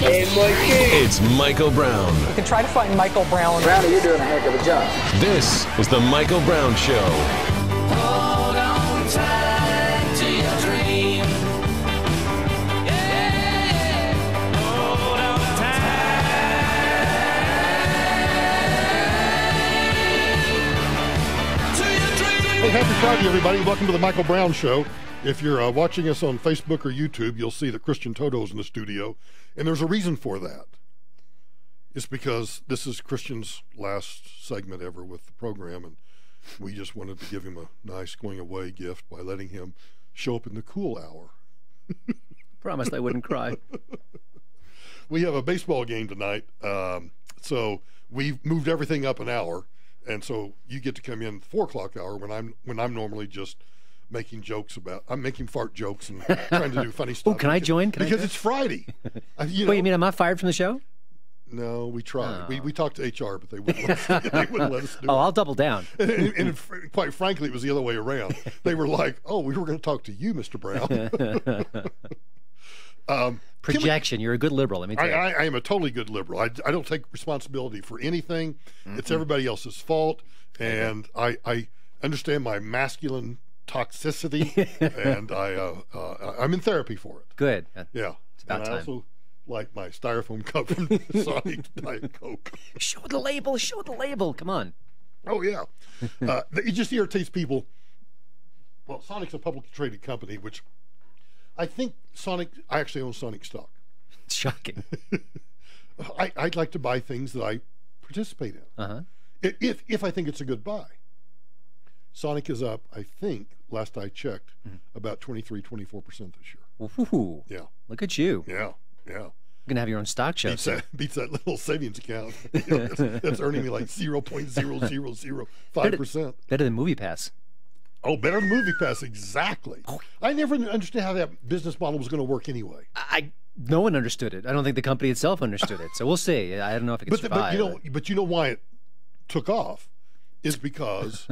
Hey, Mikey. It's Michael Brown. You can try to find Michael Brown. Brownie, you're doing a heck of a job. This is the Michael Brown Show. Hold on tight to your dream. Yeah. Hold on tight to your dream. Hey, happy Friday, everybody. Welcome to the Michael Brown Show. If you're watching us on Facebook or YouTube, you'll see that Christian Toto's in the studio, and there's a reason for that. It's because this is Christian's last segment ever with the program, and we just wanted to give him a nice going-away gift by letting him show up in the cool hour. Promised I wouldn't cry. We have a baseball game tonight, so we've moved everything up an hour, and so you get to come in 4 o'clock hour when I'm normally just making fart jokes and trying to do funny stuff. Oh, can I join? Because it's Friday. Wait, you mean I'm not fired from the show? No, we tried. Oh. We talked to HR, but they wouldn't let us do it. I'll double down. And quite frankly, it was the other way around. They were like, "Oh, we were going to talk to you, Mr. Brown." Projection. You're a good liberal. Let me tell you. I am a totally good liberal. I don't take responsibility for anything. Mm-hmm. It's everybody else's fault, and I understand my masculine toxicity, and I'm in therapy for it. Good. Yeah. It's about and time. I also like my styrofoam cup from Sonic Diet Coke. Show the label. Show the label. Come on. Oh, yeah. It just irritates people. Well, Sonic's a publicly traded company, which I think I actually own Sonic stock. It's shocking. I'd like to buy things that I participate in. Uh-huh. If I think it's a good buy. Sonic is up, I think, last I checked, about 23, 24% this year. Ooh, Yeah. look at you. Yeah. You're going to have your own stock show. Beats that little savings account. That's earning me like 0.0005%. Better than MoviePass. Oh, better than MoviePass, exactly. I never understood how that business model was going to work anyway. No one understood it. I don't think the company itself understood it. So we'll see. I don't know if it can survive. But you know why it took off is because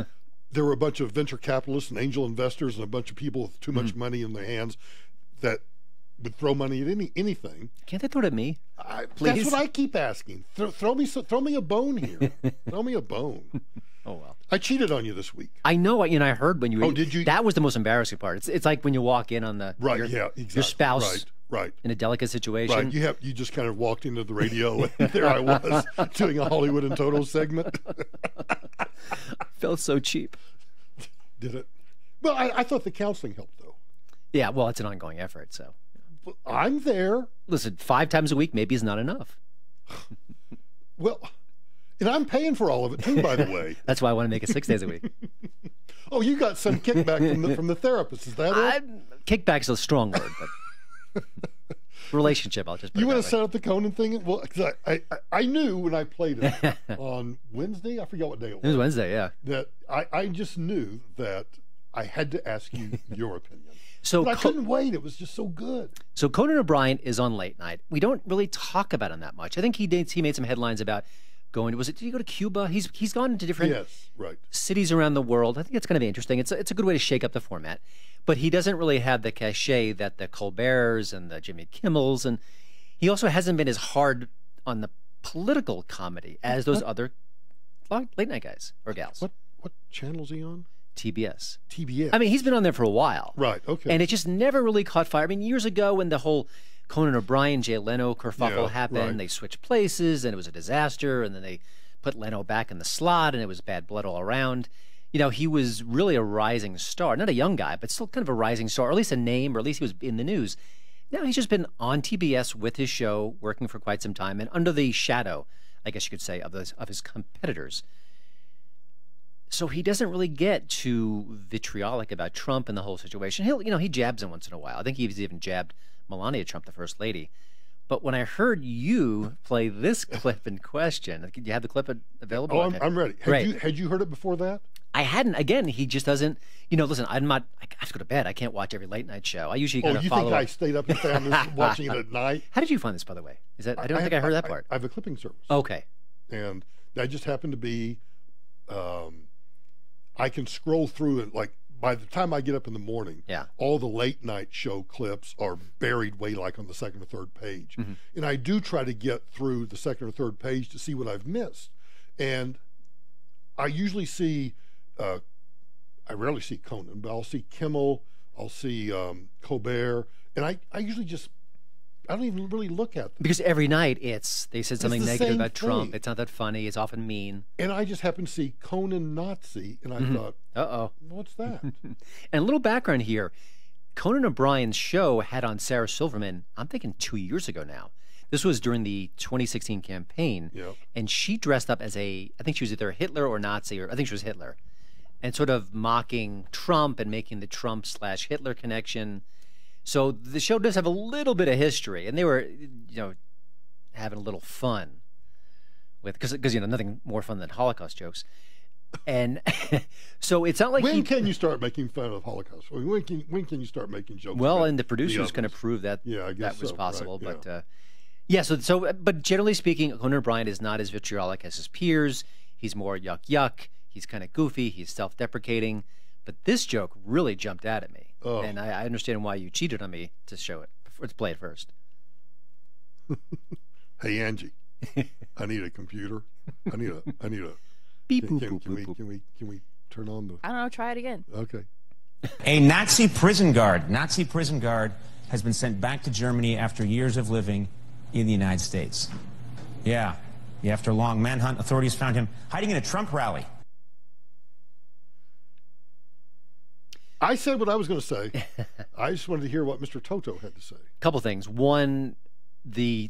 there were a bunch of venture capitalists and angel investors and a bunch of people with too much money in their hands that would throw money at anything. Can't they throw it at me? That's what I keep asking. Throw me a bone here. Throw me a bone. Oh, well. I cheated on you this week. I know. I heard when you. Oh, did you? That was the most embarrassing part. It's like when you walk in on Exactly. your spouse right in a delicate situation. Right. You just kind of walked into the radio and there I was doing a Hollywood and Toto segment. Felt so cheap. Did it? Well, I thought the counseling helped though. Yeah. Well, it's an ongoing effort. So. I'm there. Listen, 5 times a week maybe is not enough. Well, and I'm paying for all of it too, by the way. That's why I want to make it 6 days a week. Oh, you got some kickback from the therapist, is that it? Kickback's a strong word, but relationship, I'll just put You it want that to way. set up the Conan thing? Well, because I knew when I played it on Wednesday, I forgot what day it was. It was Wednesday, yeah. That I just knew that I had to ask you your opinion. So but I couldn't wait. It was just so good. So Conan OBrien is on late night. We don't really talk about him that much. I think he made some headlines about going. Did he go to Cuba? He's gone into different cities around the world. I think it's going to be interesting. It's a good way to shake up the format. But he doesn't really have the cachet that the Colberts and the Jimmy Kimmels, and he also hasn't been as hard on the political comedy as those other late night guys or gals. What channel is he on? TBS. TBS. I mean, he's been on there for a while. Right, okay. And it just never really caught fire. I mean, years ago when the whole Conan OBrien, Jay Leno kerfuffle happened, they switched places and it was a disaster, and then they put Leno back in the slot and it was bad blood all around. You know, he was really a rising star. Not a young guy, but still kind of a rising star, or at least a name, or at least he was in the news. Now he's just been on TBS with his show, working for quite some time, and under the shadow, I guess you could say, of his competitors. So he doesn't really get too vitriolic about Trump and the whole situation. He jabs him once in a while. I think he's even jabbed Melania Trump, the first lady. But when I heard you play this clip in question, do you have the clip available? Oh, I'm ready. Had you heard it before that? I hadn't. Again, he just doesn't. Listen, I have to go to bed. I can't watch every late night show. I usually kind of follow. Oh, you think I stayed up and found this watching it at night? How did you find this, by the way? I don't think I heard that part. I have a clipping service. Okay. And that just happened to be. I can scroll through it like by the time I get up in the morning, Yeah. all the late night show clips are buried way like on the second or third page. And I do try to get through the second or third page to see what I've missed. And I usually see, I rarely see Conan, but I'll see Kimmel, I'll see Colbert, and I usually just, I don't even really look at them. Because every night they said something the negative same about Trump. thing. It's not that funny. It's often mean. And I just happened to see Conan Nazi, and I thought, Uh-oh. what's that? And a little background here. Conan O'Brien's show had on Sarah Silverman, I'm thinking 2 years ago now. This was during the 2016 campaign. Yep. And she dressed up as I think she was either Hitler or Nazi, or I think she was Hitler. And sort of mocking Trump and making the Trump/Hitler connection. So the show does have a little bit of history, and they were, having a little fun with, because nothing more fun than Holocaust jokes, and so it's not like When can you start making fun of Holocaust? I mean, when can you start making jokes? well, about and the producers the can others? approve that Yeah, I guess that was so, possible, right, but yeah. So but generally speaking, Conan O'Brien is not as vitriolic as his peers. He's more yuck. He's kind of goofy. He's self-deprecating. But this joke really jumped out at me, and I understand why you cheated on me to show it. Let's play it first. Hey Angie, I need a computer. I need a. Beep, Can, boop, can, boop, can we boop, boop. can we turn on the? I don't know. Try it again. Okay. A Nazi prison guard has been sent back to Germany after years of living in the United States. Yeah, after a long manhunt, authorities found him hiding in a Trump rally. I said what I was going to say. I just wanted to hear what Mr. Toto had to say. Couple things. One, there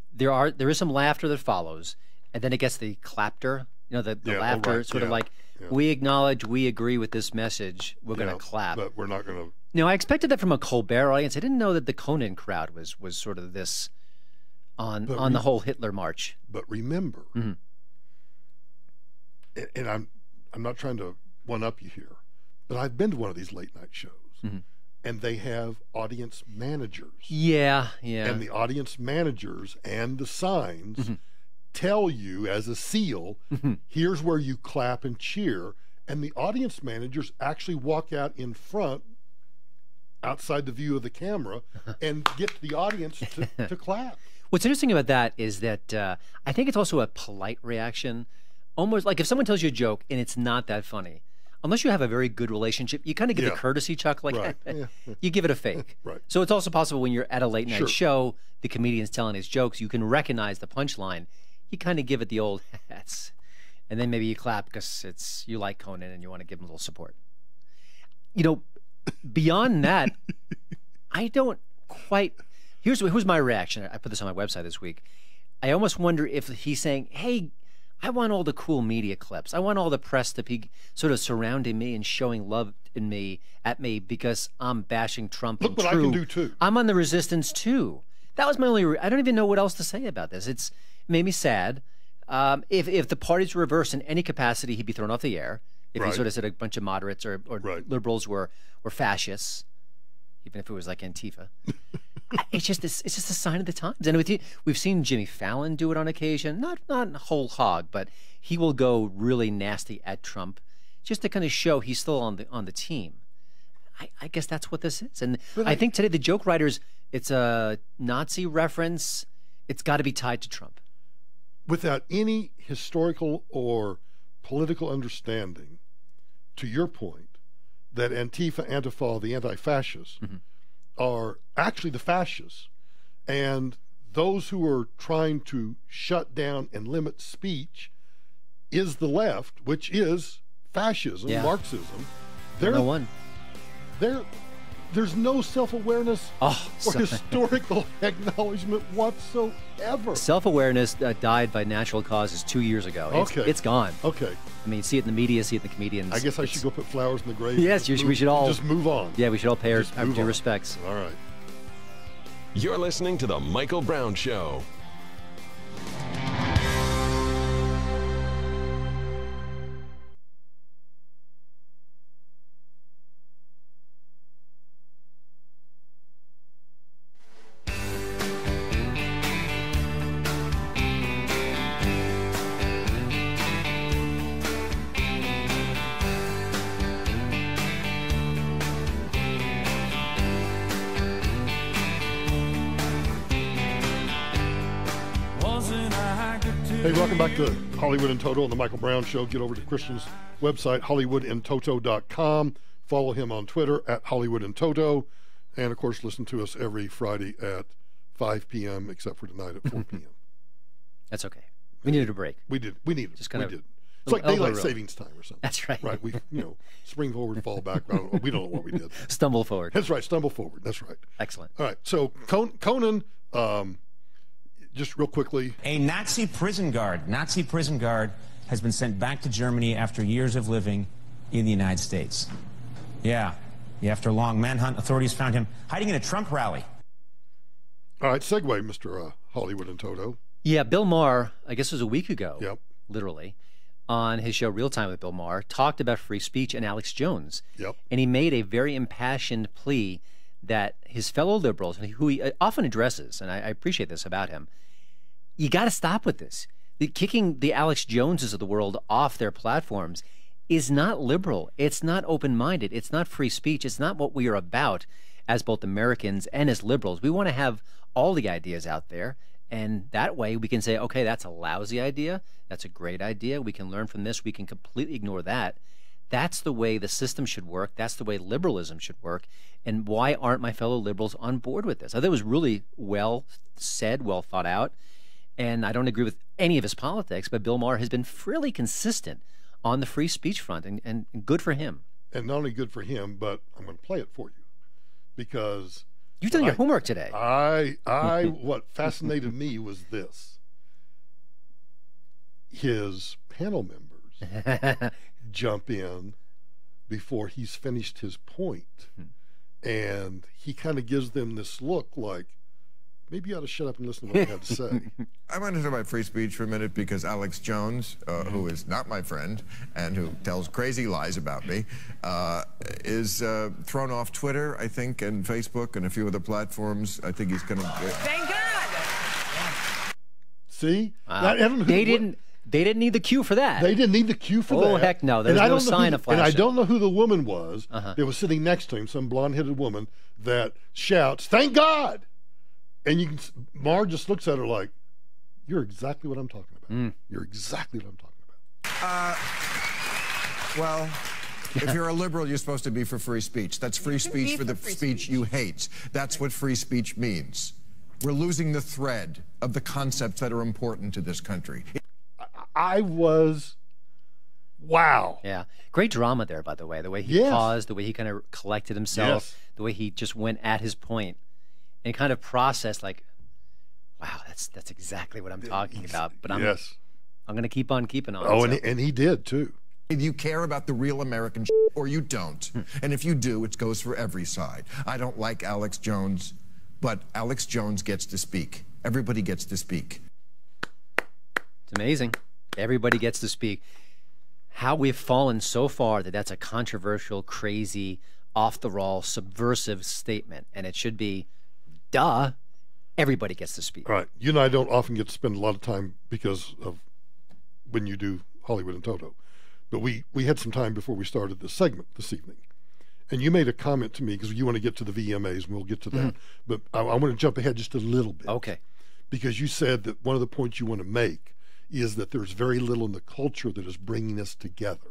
is some laughter that follows, and then it gets the clapter. The Yeah, laughter, right, sort of yeah, like, yeah. we acknowledge, we agree with this message. We're going to clap. But we're not going to. No, I expected that from a Colbert audience. I didn't know that the Conan crowd was sort of this on the whole Hitler march. But remember, and I'm not trying to one up you here, but I've been to one of these late night shows, and they have audience managers. Yeah. And the audience managers and the signs tell you as a SEAL, here's where you clap and cheer. And the audience managers actually walk out in front, outside the view of the camera, and get the audience to clap. What's interesting about that is that I think it's also a polite reaction. Almost like if someone tells you a joke and it's not that funny, unless you have a very good relationship, you kind of give the courtesy chuck, like Right. Yeah. you give it a fake. Right. So it's also possible when you're at a late night Sure. show, the comedian's telling his jokes, you can recognize the punchline. You kind of give it the old hats, and then maybe you clap because you like Conan and you want to give him a little support. Beyond that, I don't quite. Here's my reaction. I put this on my website this week. I almost wonder if he's saying, "Hey, I want all the cool media clips. I want all the press to be sort of surrounding me and showing love at me because I'm bashing Trump. Look and what I True. can do too. I'm on the resistance too." That was my only. I don't even know what else to say about this. It made me sad. If the parties were reversed in any capacity, he'd be thrown off the air. If he Right. sort of said a bunch of moderates or Right. liberals were fascists, even if it was like Antifa. It's just a sign of the times. And we've seen Jimmy Fallon do it on occasion, not whole hog, but he will go really nasty at Trump just to kind of show he's still on the team. I guess that's what this is. And I think today the joke writers, it's a Nazi reference. It's got to be tied to Trump. Without any historical or political understanding, to your point, that Antifa, Antifa, the anti-fascists, are actually the fascists, and those who are trying to shut down and limit speech is the left, which is fascism, Yeah. Marxism. No one. There's no self-awareness or historical acknowledgement whatsoever. Self-awareness died by natural causes 2 years ago. It's gone. Okay. I mean, see it in the media, see it in the comedians. I guess I should go put flowers in the grave. Yes, we should all just move on. Yeah, we should all pay our Just move due on. respects. All right. You're listening to The Michael Brown Show. Hey, welcome back to Hollywood and Toto on the Michael Brown Show. Get over to Christian's website, hollywoodandtoto.com. Follow him on Twitter at Hollywood and Toto. And, of course, listen to us every Friday at 5 p.m., except for tonight at 4 p.m. That's okay. We needed a break. We did. We needed Just kind we of did. It's like daylight savings time or something. That's right. Right. We, spring forward, fall back. I don't know. We don't know what we did. Stumble forward. That's right. Stumble forward. That's right. Excellent. All right. So Conan, just real quickly. A Nazi prison guard has been sent back to Germany after years of living in the United States. Yeah. After a long manhunt, authorities found him hiding in a Trump rally. All right. Segue, Mr. Hollywood and Toto. Yeah. Bill Maher, I guess it was a week ago. Yep. Literally. On his show Real Time with Bill Maher, talked about free speech and Alex Jones. Yep. And he made a very impassioned plea that his fellow liberals, who he often addresses, and I appreciate this about him, you got to stop with this. Kicking the Alex Joneses of the world off their platforms is not liberal. It's not open-minded. It's not free speech. It's not what we are about as both Americans and as liberals. We want to have all the ideas out there. And that way we can say, okay, that's a lousy idea. That's a great idea. We can learn from this. We can completely ignore that. That's the way the system should work. That's the way liberalism should work. And why aren't my fellow liberals on board with this? I thought it was really well said, well thought out. And I don't agree with any of his politics, but Bill Maher has been fairly consistent on the free speech front, and good for him. And not only good for him, but I'm going to play it for you because you've done your homework today. What fascinated me was this. His panel members jump in before he's finished his point. And he kind of gives them this look like, maybe you ought to shut up and listen to what I have to say. I want to talk about free speech for a minute because Alex Jones, who is not my friend and who tells crazy lies about me, is thrown off Twitter, I think, and Facebook and a few other platforms. I think he's going to... Thank God! See? They didn't need the cue for that. They didn't need the cue for that. Oh, heck no. There's no sign of flashing. And I don't know who the woman was that was sitting next to him, some blonde-headed woman that shouts, "Thank God!" And you can, Mahr just looks at her like, "You're exactly what I'm talking about. You're exactly what I'm talking about." Well, if you're a liberal, you're supposed to be for free speech. That's free speech for the speech you hate. That's what free speech means. We're losing the thread of the concepts that are important to this country. I was, wow. Yeah. Great drama there, by the way. The way he paused, the way he kind of collected himself, the way he just went at his point and kind of processed like, wow, that's exactly what I'm talking about. But I'm going to keep on keeping on. Oh, and he did, too. If you care about the real American or you don't. And if you do, it goes for every side. I don't like Alex Jones, but Alex Jones gets to speak. Everybody gets to speak. It's amazing. Everybody gets to speak. How we've fallen so far that that's a controversial, crazy, off-the-wall, subversive statement. And it should be, duh, everybody gets to speak. All right. You and I don't often get to spend a lot of time because of when you do Hollywood and Toto. But we had some time before we started this segment this evening. And you made a comment to me because you want to get to the VMAs, and we'll get to that. But I want to jump ahead just a little bit. Okay. Because you said that one of the points you want to make is that there's very little in the culture that is bringing us together.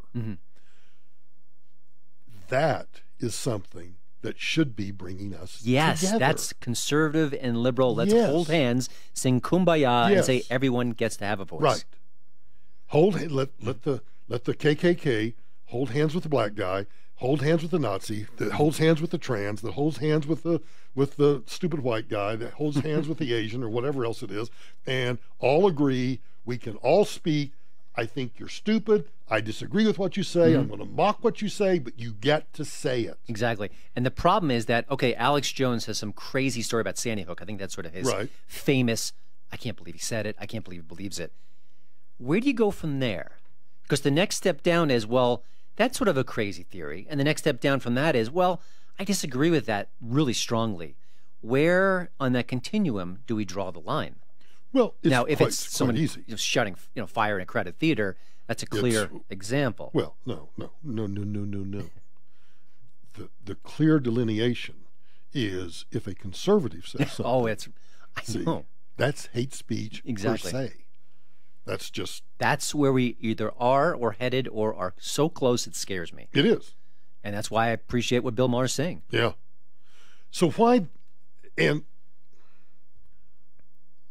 That is something that should be bringing us together. That's conservative and liberal. Let's hold hands, sing Kumbaya, and say everyone gets to have a voice. Right. Let the KKK hold hands with the black guy, hold hands with the Nazi, that holds hands with the trans, that holds hands with the stupid white guy, that holds hands with the Asian or whatever else it is, and all agree. We can all speak. I think you're stupid. I disagree with what you say. I'm going to mock what you say, but you get to say it. Exactly. And the problem is that, okay, Alex Jones has some crazy story about Sandy Hook. I think that's sort of his famous, I can't believe he said it. I can't believe he believes it. Where do you go from there? Because the next step down is, well, that's sort of a crazy theory. And the next step down from that is, well, I disagree with that really strongly. Where on that continuum do we draw the line? Well, now, if it's someone easy. Shouting, fire in a crowded theater, that's a clear example. Well, no. The clear delineation is if a conservative says something. I know. That's hate speech per se. That's where we either are or headed or are so close it scares me. It is. And that's why I appreciate what Bill Maher is saying. Yeah. So why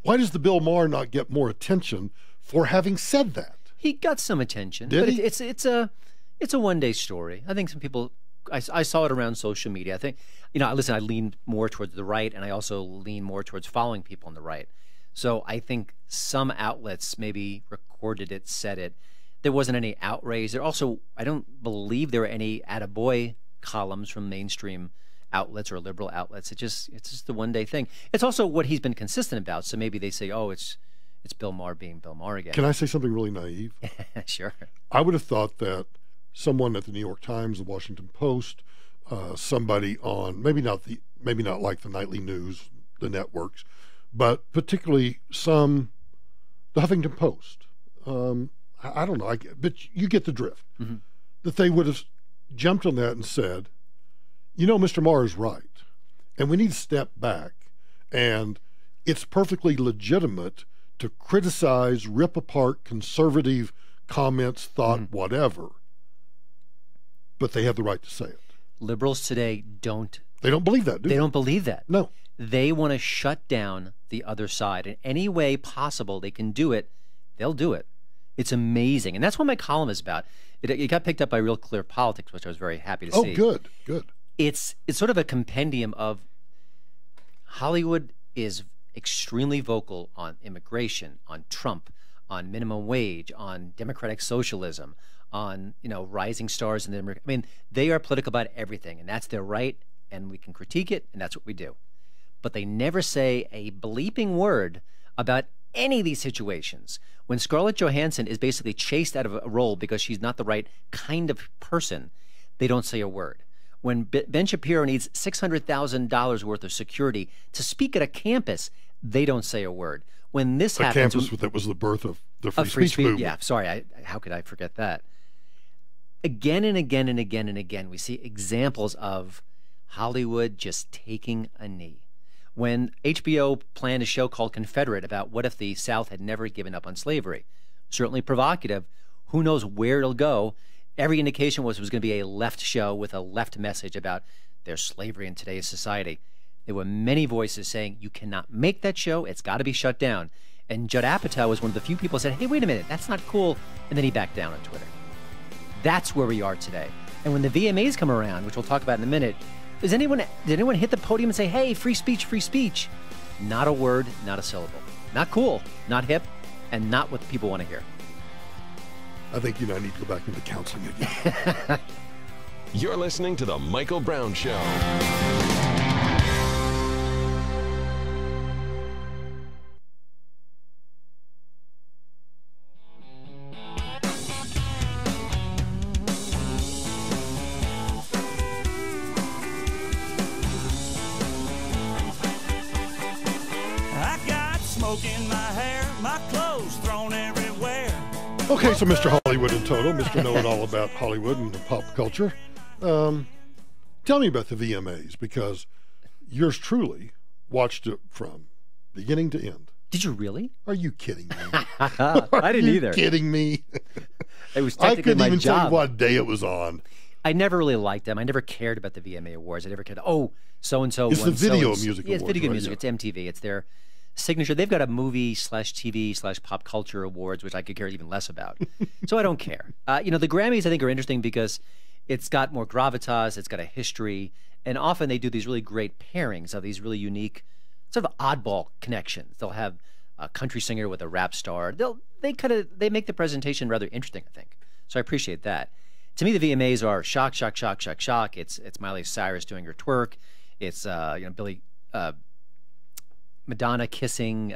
does the Bill Maher not get more attention for having said that? He got some attention. Did but he? It's a one-day story. I think some people, I saw it around social media. I think, listen, I lean more towards the right, and I also lean more towards following people on the right. So I think some outlets maybe recorded it, said it. There wasn't any outrage. There also, I don't believe there were any attaboy columns from mainstream outlets or liberal outlets. It's just the one-day thing. It's also what he's been consistent about. So maybe they say, oh, it's Bill Maher being Bill Maher again. Can I say something really naive? Sure. I would have thought that someone at the New York Times, the Washington Post, somebody on maybe not like the nightly news, the networks, but particularly the Huffington Post. I don't know, but you get the drift. Mm-hmm. That they would have jumped on that and said, Mr. Maher is right, and we need to step back, and it's perfectly legitimate to criticize, rip apart conservative comments, thought, whatever, but they have the right to say it. Liberals today don't. They don't believe that, do they? They don't believe that. No. They want to shut down the other side. In any way possible they can do it, they'll do it. It's amazing. And that's what my column is about. It got picked up by Real Clear Politics, which I was very happy to see. Oh, good. It's sort of a compendium of Hollywood is extremely vocal on immigration, on Trump, on minimum wage, on democratic socialism, on rising stars in the they are political about everything, and that's their right, and we can critique it, and that's what we do. But they never say a bleeping word about any of these situations. When Scarlett Johansson is basically chased out of a role because she's not the right kind of person, they don't say a word. When Ben Shapiro needs $600,000 worth of security to speak at a campus, they don't say a word. When this happens... A campus that was the birth of the free speech movement. Yeah, sorry, how could I forget that? Again and again and again and again, we see examples of Hollywood just taking a knee. When HBO planned a show called Confederate about what if the South had never given up on slavery, certainly provocative, who knows where it'll go. Every indication was it was going to be a left show with a left message about there's slavery in today's society. There were many voices saying, you cannot make that show, it's got to be shut down. And Judd Apatow was one of the few people who said, hey, wait a minute, that's not cool. And then he backed down on Twitter. That's where we are today. And when the VMAs come around, which we'll talk about in a minute, did anyone hit the podium and say, hey, free speech, free speech? Not a word, not a syllable. Not cool, not hip, and not what people want to hear. I think I need to go back into counseling again. You're listening to The Michael Brown Show. Okay, so Mr. Hollywood and Toto, Mr. Knowing All About Hollywood and pop culture. Tell me about the VMAs, because yours truly watched it from beginning to end. Did you really? Are you kidding me? I didn't either. Are you kidding me? It was I technically couldn't my even job. tell you what day it was on. I never really liked them. I never cared about the VMA Awards. I never cared. Oh, so-and-so It's won the Video so-and-so. Music Yeah, it's Awards, Video right? Music. Yeah. It's MTV. It's their signature. They've got a movie/TV/pop culture awards, which I could care even less about. So I don't care. The Grammys, I think, are interesting because it's got more gravitas. It's got a history. And often they do these really great pairings of these really unique, sort of oddball connections. They'll have a country singer with a rap star. They make the presentation rather interesting, I think. So I appreciate that. To me, the VMAs are shock, shock, shock, shock, shock. It's Miley Cyrus doing her twerk. It's Madonna kissing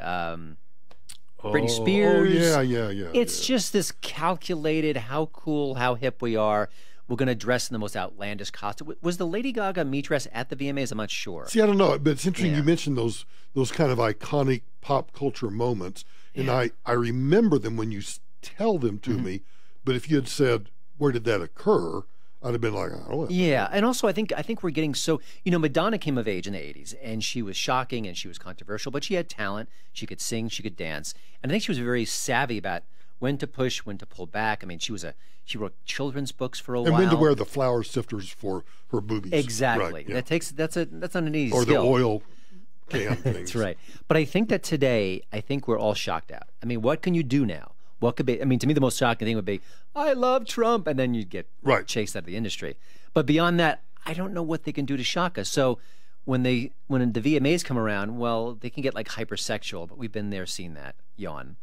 Britney Spears. Oh, yeah. It's just this calculated, how cool, how hip we are. We're going to dress in the most outlandish costume. Was the Lady Gaga meet dress at the VMAs? I'm not sure. See, I don't know, but it's interesting Yeah. you mentioned those kind of iconic pop culture moments, and Yeah. I remember them when you tell them to me, but if you had said, where did that occur, I'd have been like, I don't know. Yeah, and also I think we're getting so, Madonna came of age in the 80s, and she was shocking and she was controversial, but she had talent. She could sing, she could dance, and I think she was very savvy about when to push, when to pull back. I mean, she wrote children's books for a while. And when to wear the flour sifters for her boobies. Exactly. Right, yeah. That's not an easy or skill. the oil can things. That's right. But I think that today, we're all shocked out. I mean, what can you do now? What could be? I mean, to me, the most shocking thing would be, I love Trump, and then you'd get chased out of the industry. But beyond that, I don't know what they can do to shock us. So when the VMAs come around, well, they can get like hypersexual, but we've been there, seen that. Yawn.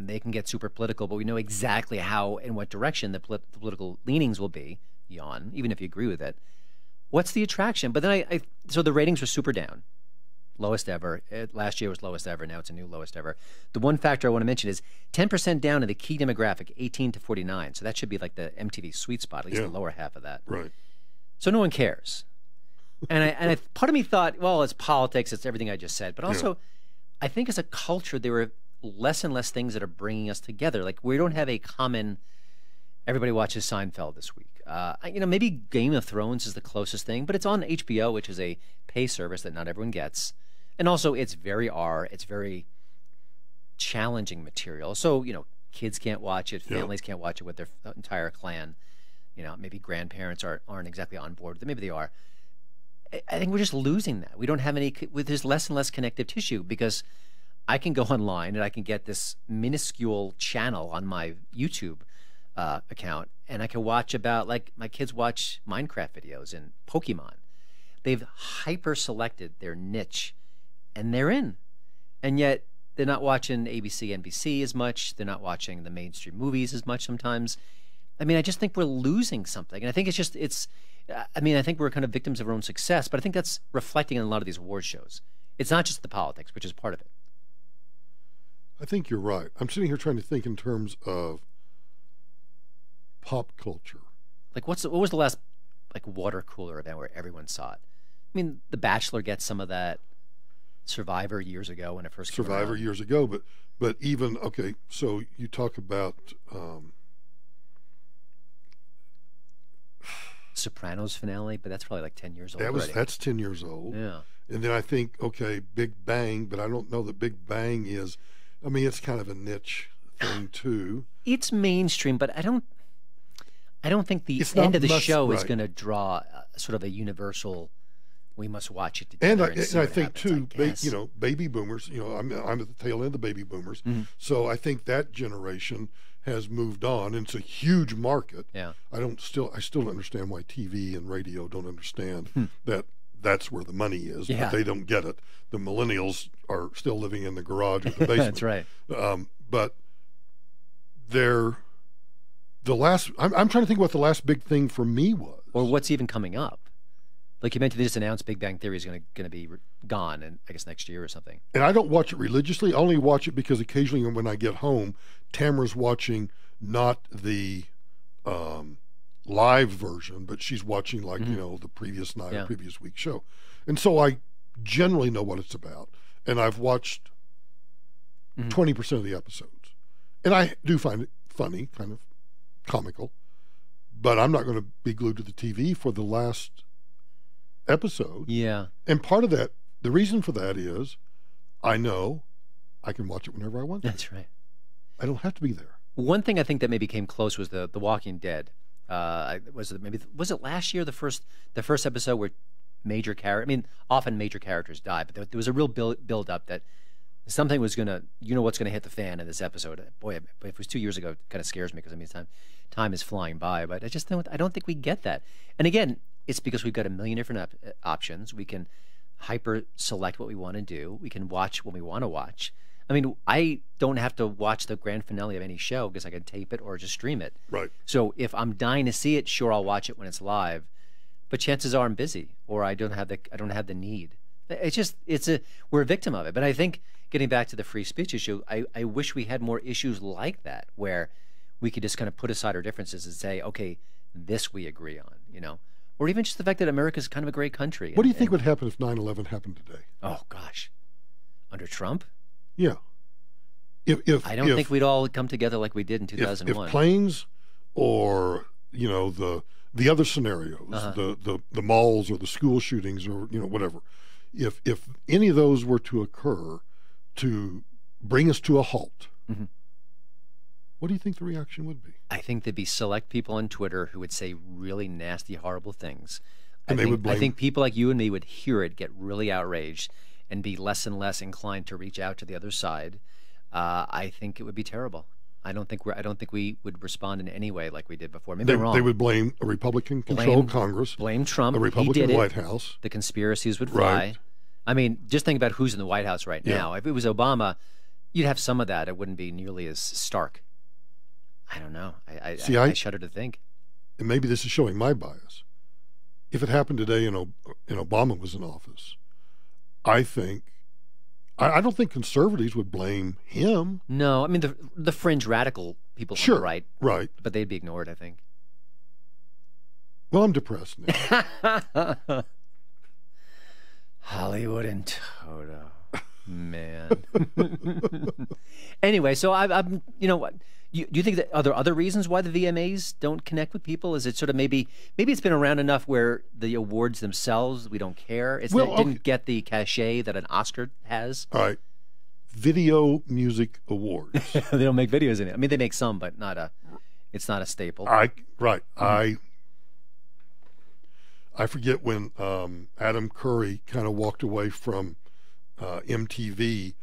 They can get super political, but we know exactly how and what direction the political leanings will be. Yawn. Even if you agree with it, what's the attraction? But then so the ratings were super down. Lowest ever. Last year was lowest ever. Now it's a new lowest ever. The one factor I want to mention is 10% down in the key demographic, 18 to 49. So that should be like the MTV sweet spot, at least the lower half of that. Right. So no one cares. And part of me thought, well, it's politics. It's everything I just said. But also, I think as a culture, there were less and less things that are bringing us together. Like we don't have a common. Everybody watches Seinfeld this week. Maybe Game of Thrones is the closest thing, but it's on HBO, which is a pay service that not everyone gets. And also, it's very it's very challenging material. So, kids can't watch it, families can't watch it with their entire clan. Maybe grandparents aren't exactly on board with it. Maybe they are. I think we're just losing that. We don't have there's less and less connective tissue because I can go online and I can get this minuscule channel on my YouTube account, and I can watch about, like, my kids watch Minecraft videos and Pokemon. They've hyper selected their niche, and they're in. And yet they're not watching ABC, NBC as much. They're not watching the mainstream movies as much sometimes. I mean, I just think we're losing something. And I think I think we're kind of victims of our own success, but I think that's reflecting on a lot of these award shows. It's not just the politics, which is part of it. I think you're right. I'm sitting here trying to think in terms of pop culture. Like, what was the last, like, water cooler event where everyone saw it? I mean, The Bachelor gets some of that. Survivor years ago when it first came Survivor around. years ago, but even, okay, so you talk about Sopranos finale, but that's probably like 10 years old. That's 10 years old. Yeah. And then I think, okay, Big Bang, but I don't know that Big Bang is, I mean, it's kind of a niche thing too. It's mainstream, but I don't think the end of the show is going to draw sort of a universal, we must watch it together. And I think too, baby boomers, I'm at the tail end of the baby boomers. Mm-hmm. So I think that generation has moved on, and it's a huge market. Yeah. I still don't understand why TV and radio don't understand that that's where the money is. Yeah. But they don't get it. The millennials are still living in the garage or the basement. That's right. But I'm trying to think what the last big thing for me was. Or what's even coming up. Like you mentioned, they just announced Big Bang Theory is going to be gone, and I guess next year or something. And I don't watch it religiously. I only watch it because occasionally when I get home, Tamara's watching not the live version, but she's watching the previous night or previous week's show. And so I generally know what it's about. And I've watched 20% of the episodes. And I do find it funny, kind of comical. But I'm not going to be glued to the TV for the last episode. Yeah. And part of that, the reason for that is I know I can watch it whenever I want to. That's right. I don't have to be there. One thing I think that maybe came close was the Walking Dead. Was it last year, the first episode where often major characters die, but there was a real build up that something was gonna, what's gonna hit the fan in this episode. Boy, if it was 2 years ago, it kind of scares me because time is flying by. But I don't think we get that. And again, it's because we've got a million different options. We can hyper select what we want to do. We can watch when we want to watch. I mean, I don't have to watch the grand finale of any show because I can tape it or just stream it. Right. So if I'm dying to see it, sure, I'll watch it when it's live. But chances are I'm busy or I don't have the need. We're a victim of it. But I think getting back to the free speech issue, I wish we had more issues like that where we could just kind of put aside our differences and say, okay, this we agree on, Or even just the fact that America's kind of a great country. What do you think would happen if 9/11 happened today? Oh, gosh. Under Trump? Yeah. I don't think we'd all come together like we did in 2001. If planes or you know, the other scenarios, the malls or the school shootings or, you know, whatever. If any of those were to occur to bring us to a halt, what do you think the reaction would be? I think there'd be select people on Twitter who would say really nasty, horrible things. And I think people like you and me would hear it, get really outraged, and be less and less inclined to reach out to the other side. I think it would be terrible. I don't think we would respond in any way like we did before. Maybe I'm wrong. They would blame a Republican-controlled Congress, blame Trump, a Republican White House. The conspiracies would fly. Right. I mean, just think about who's in the White House right now. If it was Obama, you'd have some of that. It wouldn't be nearly as stark. I don't know. I shudder to think. And maybe this is showing my bias. If it happened today and Obama was in office, I don't think conservatives would blame him. No, I mean the fringe radical people on the right. Right. But they'd be ignored, I think. Well, I'm depressed now. Hollywood and Toto. Man. Anyway, so I'm you know what? Do you think that other reasons why the VMAs don't connect with people? Is it sort of maybe it's been around enough where the awards themselves, we don't care? It didn't get the cachet that an Oscar has? All right. Video Music Awards. They don't make videos in it. I mean, they make some, but it's not a staple. I forget when Adam Curry kind of walked away from MTV,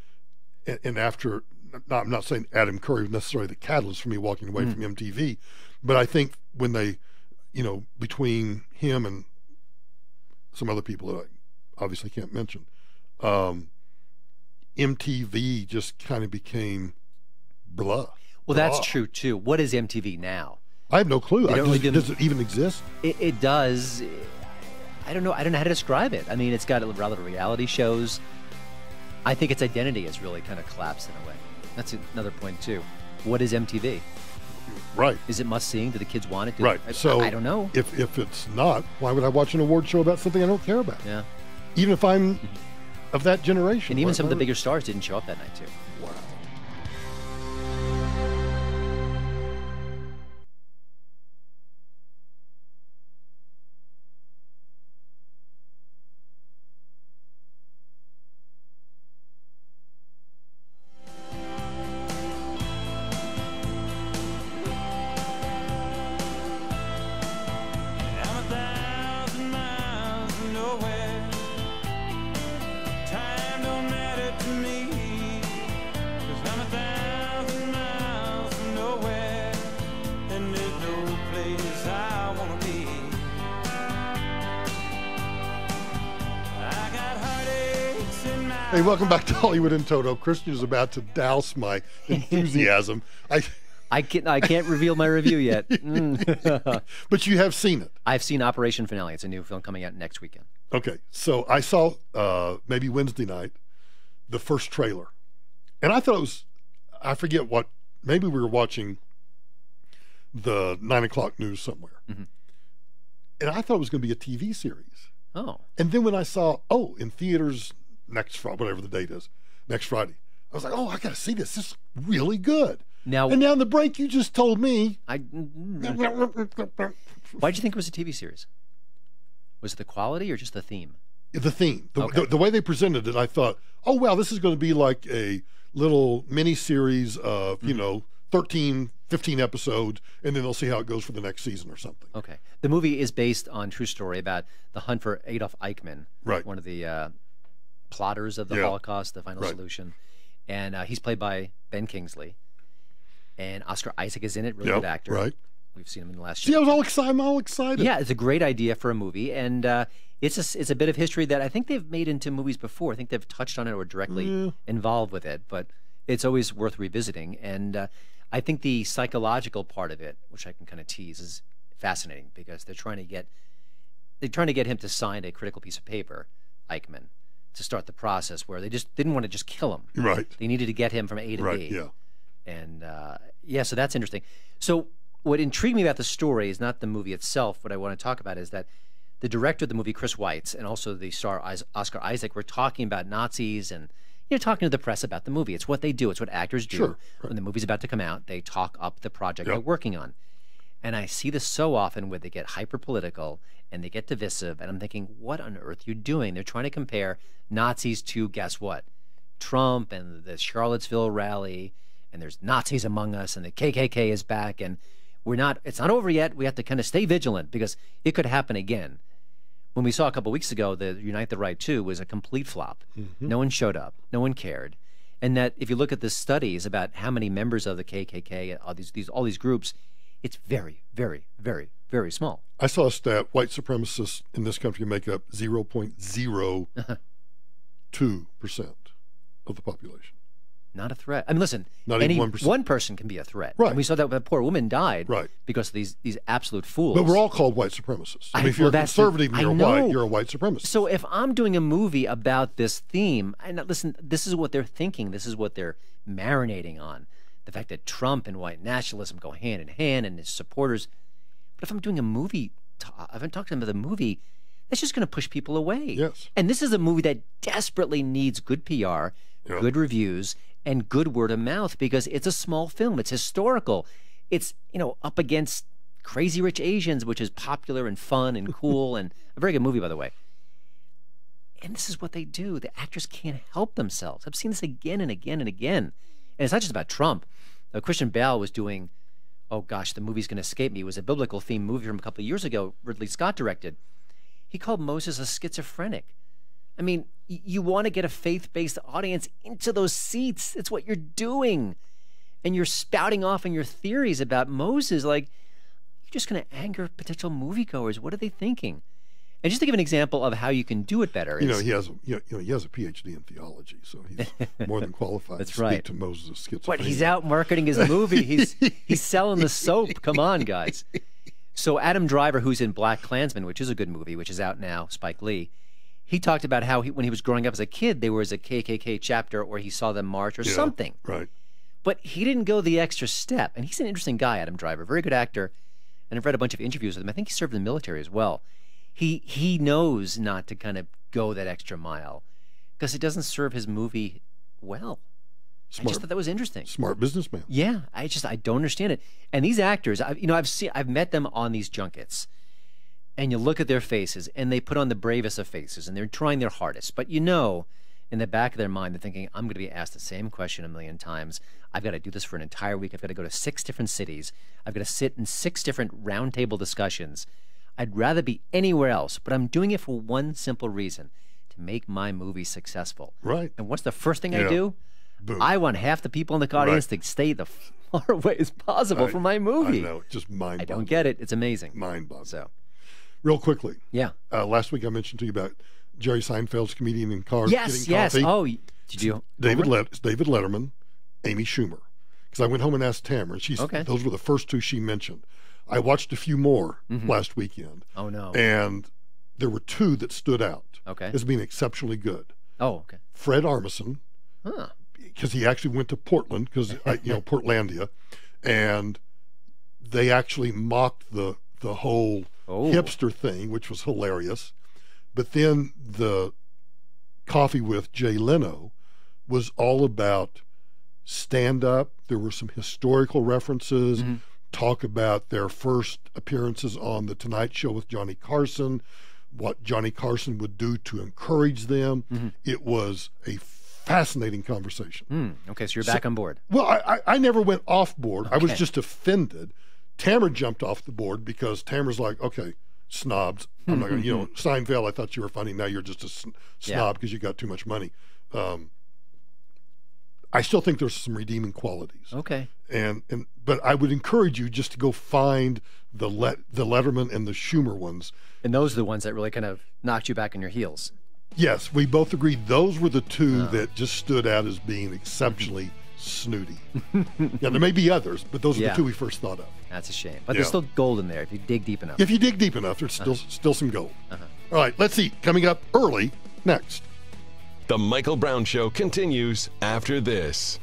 and after... I'm not saying Adam Curry was necessarily the catalyst for me walking away from MTV, but I think when they, you know, between him and some other people that I obviously can't mention, MTV just kind of became blah. Well, that's true too. What is MTV now? I have no clue. Does it even exist? It does. I don't know. I don't know how to describe it. I mean, it's got a lot of reality shows. I think its identity has really kind of collapsed in a way. That's another point too. What is MTV? Right. Is it must-seeing? Do the kids want it? Right. So I don't know. If it's not, why would I watch an award show about something I don't care about? Yeah. Even if I'm of that generation. And even some of the bigger stars didn't show up that night too. Wow. Hey, welcome back to Hollywood and Toto. Christian is about to douse my enthusiasm. I can't reveal my review yet. But you have seen it. I've seen Operation Finale. It's a new film coming out next weekend. Okay, so I saw maybe Wednesday night the first trailer, and I thought it was, I forget what, maybe we were watching the 9 o'clock news somewhere, and I thought it was going to be a TV series. Oh. And then when I saw, in theaters next Friday, whatever the date is, next Friday, I was like, I got to see this. This is really good. Now, and now in the break, you just told me. Why'd you think it was a TV series? Was it the quality or just the theme? The theme. The way they presented it, I thought, oh, wow, this is going to be like a little mini series of, 13, 15 episodes, and then they'll see how it goes for the next season or something. Okay. The movie is based on true story about the hunt for Adolf Eichmann, right? One of the plotters of the Holocaust, the final solution. And he's played by Ben Kingsley. And Oscar Isaac is in it, really good actor. Right. We've seen him in the last year. See, I'm all excited. Yeah, it's a great idea for a movie. And it's a bit of history that I think they've made into movies before. I think they've touched on it or directly involved with it. But it's always worth revisiting. And I think the psychological part of it, which I can kind of tease, is fascinating because they're trying to get him to sign a critical piece of paper, Eichmann, to start the process where they just didn't want to just kill him. Right. They needed to get him from A to B. Yeah. And so that's interesting. So what intrigued me about the story is not the movie itself. What I want to talk about is that the director of the movie, Chris Weitz, and also the star Oscar Isaac, were talking about Nazis and talking to the press about the movie. It's what they do. It's what actors do. Sure, right. When the movie's about to come out, they talk up the project they're working on. And I see this so often where they get hyper-political and they get divisive, and I'm thinking, what on earth are you doing? They're trying to compare Nazis to, guess what? Trump and the Charlottesville rally, and there's Nazis among us, and the KKK is back, and it's not over yet. We have to kind of stay vigilant because it could happen again. When we saw a couple weeks ago, the Unite the Right 2 was a complete flop. No one showed up. No one cared. And that if you look at the studies about how many members of the KKK, all these groups, it's very, very, very, very small. I saw a stat: white supremacists in this country make up 0.02% of the population. Not a threat. I mean, listen, not any even 1%. One person can be a threat. Right. And we saw that that poor woman died right. because of these absolute fools. But we're all called white supremacists. I mean, if you're a conservative and you're white, you're a white supremacist. So if I'm doing a movie about this theme, and listen, this is what they're thinking. This is what they're marinating on. The fact that Trump and white nationalism go hand in hand and his supporters. But if I'm doing a movie, if I'm talking about the movie, that's just going to push people away. Yes. And this is a movie that desperately needs good PR, good reviews, and good word of mouth because it's a small film. It's historical. It's, up against Crazy Rich Asians, which is popular and fun and cool and a very good movie, by the way. And this is what they do. The actors can't help themselves. I've seen this again and again and again. And it's not just about Trump. Christian Bale was doing, oh gosh, the movie's going to escape me. It was a biblical themed movie from a couple of years ago, Ridley Scott directed. He called Moses a schizophrenic. I mean, you want to get a faith-based audience into those seats. It's what you're doing. And you're spouting off on your theories about Moses. Like, you're just going to anger potential moviegoers. What are they thinking? And just to give an example of how you can do it better. He has a PhD in theology, so he's more than qualified That's to right. speak to Moses' schizophrenia. But he's out marketing his movie. He's selling the soap. Come on, guys. So Adam Driver, who's in Black Klansman, which is a good movie, which is out now, Spike Lee, he talked about how when he was growing up as a kid, there was a KKK chapter or he saw them march or something. Right. But he didn't go the extra step. And he's an interesting guy, Adam Driver, very good actor. And I've read a bunch of interviews with him. I think he served in the military as well. He knows not to kind of go that extra mile because it doesn't serve his movie well. Smart. I just thought that was interesting. Smart businessman. Yeah, I don't understand it. And these actors, I've met them on these junkets, and you look at their faces, and they put on the bravest of faces, and they're trying their hardest. But in the back of their mind, they're thinking, I'm going to be asked the same question a million times. I've got to do this for an entire week. I've got to go to 6 different cities. I've got to sit in 6 different roundtable discussions. I'd rather be anywhere else, but I'm doing it for one simple reason, to make my movie successful. Right. And what's the first thing I do? Boom. I want half the people in the audience to stay the far away as possible from my movie. I know, just mind-boggling. I don't get it. It's amazing. Mind-boggling. So, real quickly. Yeah. Last week I mentioned to you about Jerry Seinfeld's comedian in cars getting coffee. Yes. Oh, did you? David Letterman, Amy Schumer. Because I went home and asked Tamara, and those were the first 2 she mentioned. I watched a few more last weekend. Oh, no. And there were 2 that stood out as being exceptionally good. Oh, okay. Fred Armisen, because he actually went to Portland, Portlandia, and they actually mocked the whole hipster thing, which was hilarious. But then the Coffee with Jay Leno was all about stand-up. There were some historical references, talk about their first appearances on The Tonight Show with Johnny Carson, what Johnny Carson would do to encourage them. It was a fascinating conversation. Okay, so you're back on board. Well, I never went off board. I was just offended. Tamara jumped off the board because Tamara's like, okay, snobs. I'm not going to, Seinfeld, I thought you were funny. Now you're just a snob because you got too much money. I still think there's some redeeming qualities. Okay. But I would encourage you just to go find the Letterman and the Schumer ones. And those are the ones that really kind of knocked you back on your heels. Yes, we both agreed those were the 2 that just stood out as being exceptionally snooty. There may be others, but those are the 2 we first thought of. That's a shame. But there's still gold in there if you dig deep enough. If you dig deep enough, there's still some gold. All right, let's see. Coming up early next. The Michael Brown Show continues after this.